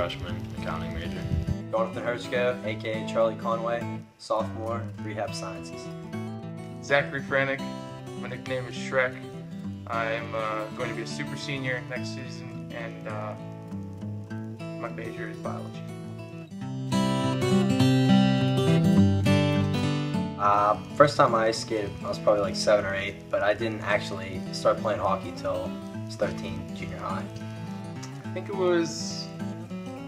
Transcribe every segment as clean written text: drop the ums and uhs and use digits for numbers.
freshman, accounting major. Johnathan Herchko, aka Charlie Conway, sophomore, rehab sciences. Zachary Frantik, my nickname is Shrek. I'm going to be a super senior next season, and my major is biology. First time I ice skated, I was probably like 7 or 8, but I didn't actually start playing hockey till I was 13, junior high. I think it was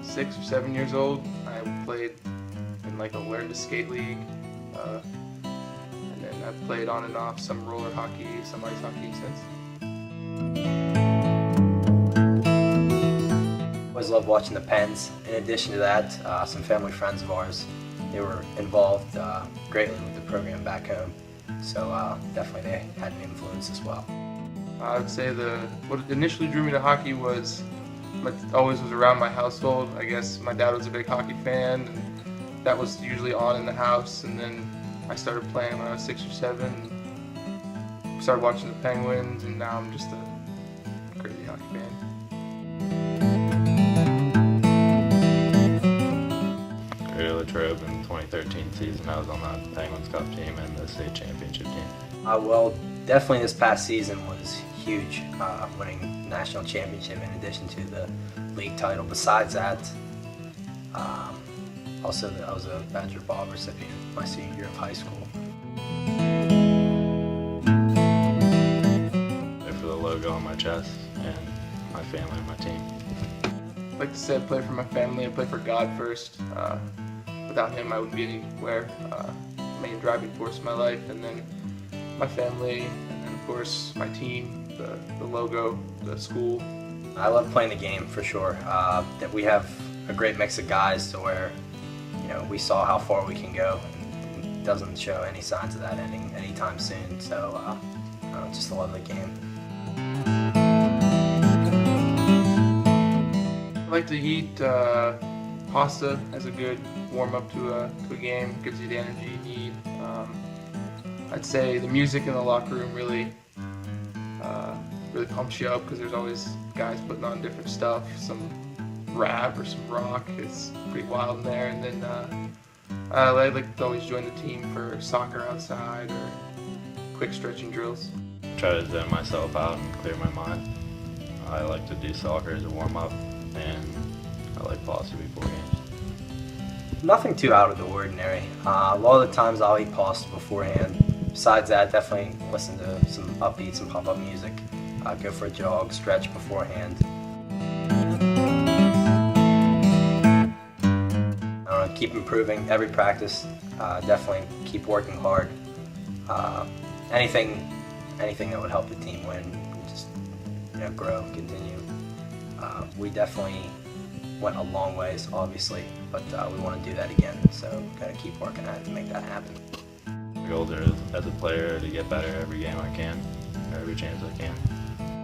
6 or 7 years old. I played in like a learn to skate league, and then I've played on and off some roller hockey, some ice hockey since. Always loved watching the Pens. In addition to that, some family friends of ours, they were involved greatly with the program back home, so definitely they had an influence as well. I would say what initially drew me to hockey was always was around my household. I guess my dad was a big hockey fan, and that was usually on in the house. And then I started playing when I was 6 or 7. Started watching the Penguins, and now I'm just a crazy hockey fan. Latrobe in the 2013 season. I was on the Penguins Cup team and the state championship team. Well, definitely this past season was huge, winning national championship in addition to the league title. Besides that, also I was a bachelor-level recipient my senior year of high school. Play for the logo on my chest and my family and my team. I like to say I play for my family. I play for God first. Without him, I wouldn't be anywhere. Main driving force of my life, and then my family, and then of course my team, the logo, the school. I love playing the game for sure. That we have a great mix of guys to where, we saw how far we can go, and it doesn't show any signs of that ending anytime soon. So, just love the game. I like to eat pasta as a good warm-up to a game. Gives you the energy you need. I'd say the music in the locker room really pumps you up, because there's always guys putting on different stuff, some rap or some rock. It's pretty wild in there. And then I like to always join the team for soccer outside or quick stretching drills. Try to zone myself out and clear my mind. I like to do soccer as a warm-up, and I like pasta before games. Nothing too out of the ordinary. A lot of the times I'll eat pasta beforehand. Besides that, definitely listen to some upbeat, some pop-up music. Go for a jog, stretch beforehand. Keep improving every practice. Definitely keep working hard. Anything that would help the team win. Just grow, continue. We definitely went a long ways, obviously, but we want to do that again. So gotta keep working at it to make that happen. My goals are, as a player, to get better every game I can, or every chance I can.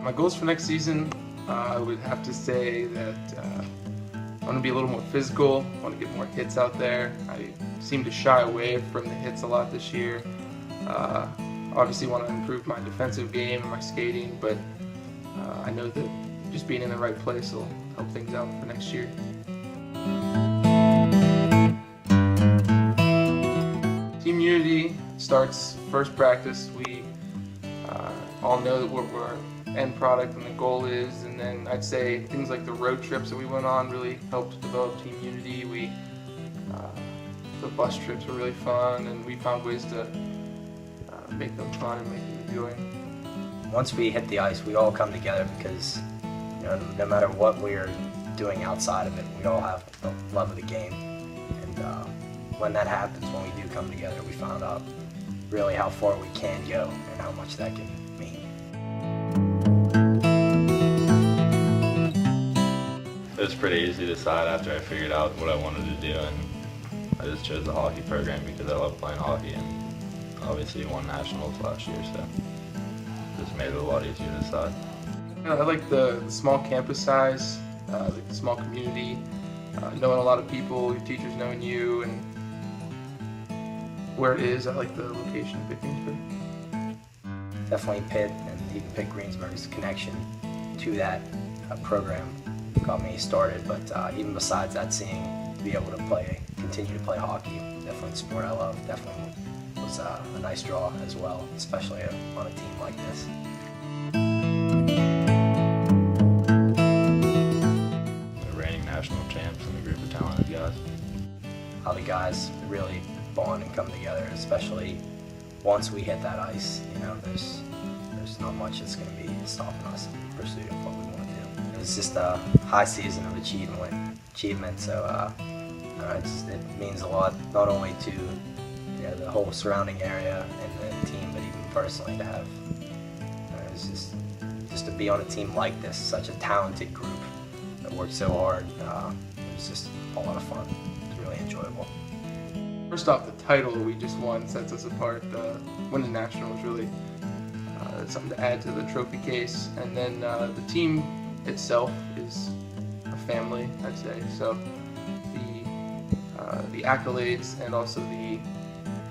My goals for next season, I would have to say that I want to be a little more physical. I want to get more hits out there. I seem to shy away from the hits a lot this year. Obviously want to improve my defensive game and my skating, but I know that just being in the right place will help things out for next year. Team unity starts first practice. We all know that what our end product and the goal is, and then I'd say things like the road trips that we went on really helped develop team unity. The bus trips were really fun, and we found ways to make them fun and make them enjoying. Once we hit the ice, we all come together because no matter what we're doing outside of it, we all have the love of the game. And when that happens, when we do come together, we found out really how far we can go and how much that can mean. It was pretty easy to decide after I figured out what I wanted to do, and I just chose the hockey program because I love playing hockey, and obviously won nationals last year, so it just made it a lot easier to decide. I like the small campus size, the small community, knowing a lot of people, your teachers knowing you, and where it is. I like the location of Pitt-Greensburg. Definitely Pitt and even Pitt-Greensburg's connection to that program got me started. But even besides that, to be able to continue to play hockey, definitely the sport I love, definitely was a nice draw as well, especially on a team like this. The reigning national champs and a group of talented guys. How the guys really bond and come together, especially once we hit that ice. There's not much that's going to be stopping us in pursuit of what we want to do. It was just a high season of achievement. So it means a lot, not only to the whole surrounding area and the team, but even personally to have. It's just to be on a team like this, such a talented group that worked so hard. It was just a lot of fun. It was really enjoyable. First off, the title we just won sets us apart. Winning nationals really something to add to the trophy case, and then the team itself is a family, I'd say. So the accolades and also the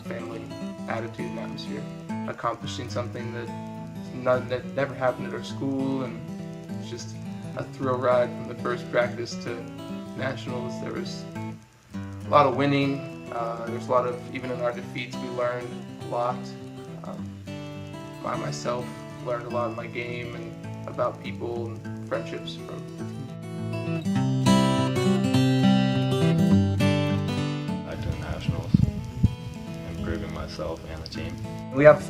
family attitude and atmosphere, accomplishing something that never happened at our school, and it's just a thrill ride from the first practice to nationals. There was a lot of winning. There's a lot of, even in our defeats, we learned a lot. I myself learned a lot in my game and about people and friendships from the team. Back to the nationals, improving myself and the team. We have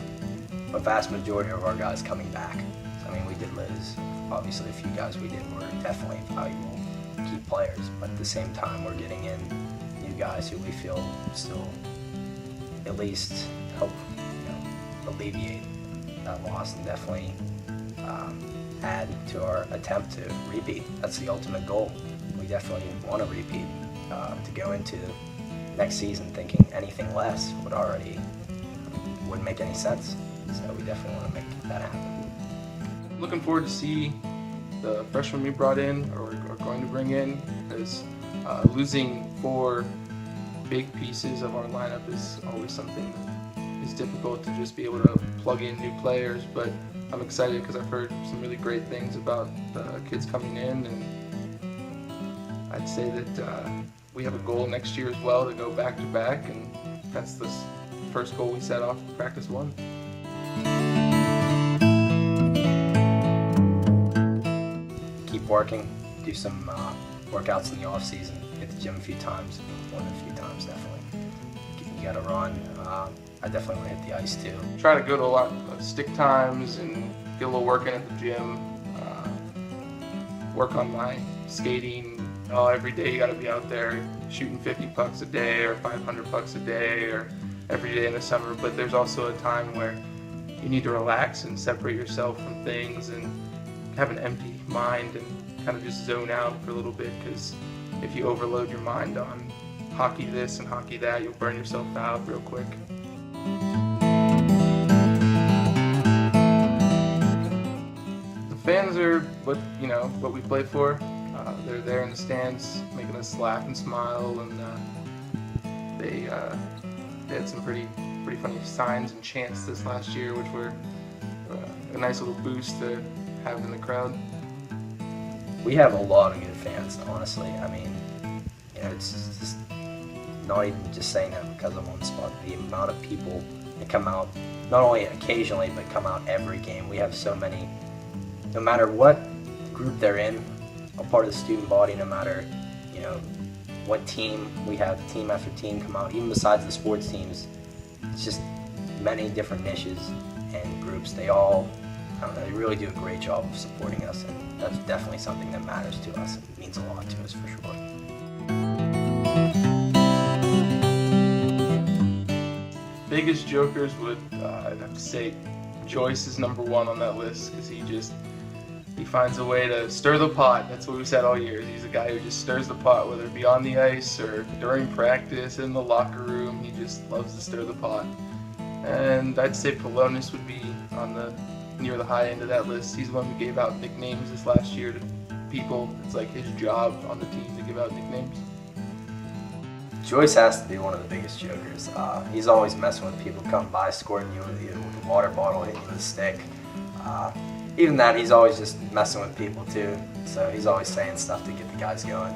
a vast majority of our guys coming back. We did lose. Obviously, a few guys we did were definitely valuable key players, but at the same time, we're getting in new guys who we feel still at least help alleviate that loss and definitely add to our attempt to repeat. That's the ultimate goal. We definitely want to repeat. To go into next season thinking anything less wouldn't make any sense. So we definitely want to make that happen. Looking forward to see the freshmen we brought in or are going to bring in, because losing 4 big pieces of our lineup is always something that is difficult to just be able to plug in new players. But I'm excited because I've heard some really great things about the kids coming in, and I'd say that we have a goal next year as well to go back to back, and that's the first goal we set off practice 1. Keep working, do some workouts in the off season, hit the gym a few times, more than a few times definitely. You gotta run. I definitely want to hit the ice too. Try to go to a lot of stick times and get a little work in at the gym. Work on my skating. Every day you gotta be out there shooting 50 pucks a day or 500 pucks a day or every day in the summer, but there's also a time where you need to relax and separate yourself from things and have an empty mind and kind of just zone out for a little bit, because if you overload your mind on hockey this and hockey that, you'll burn yourself out real quick. The fans are what we play for. They're there in the stands making us laugh and smile, and they had some pretty funny signs and chants this last year, which were a nice little boost to have in the crowd. We have a lot of good fans, honestly. It's just not even just saying that because I'm on the spot. The amount of people that come out, not only occasionally, but come out every game. We have so many, no matter what group they're in, a part of the student body, no matter, what team we have, team after team come out, even besides the sports teams. It's just many different niches and groups. They all, they really do a great job of supporting us, and that's definitely something that matters to us. It means a lot to us for sure. Biggest jokers would, I'd have to say Joyce is number 1 on that list, because he finds a way to stir the pot. That's what we've said all year. He's a guy who just stirs the pot, whether it be on the ice or during practice, in the locker room. He just loves to stir the pot. And I'd say Polonus would be near the high end of that list. He's the one who gave out nicknames this last year to people. It's like his job on the team to give out nicknames. Joyce has to be one of the biggest jokers. He's always messing with people, coming by, scoring you with a water bottle, hitting you with a stick. even that, he's always just messing with people too. So he's always saying stuff to get the guys going.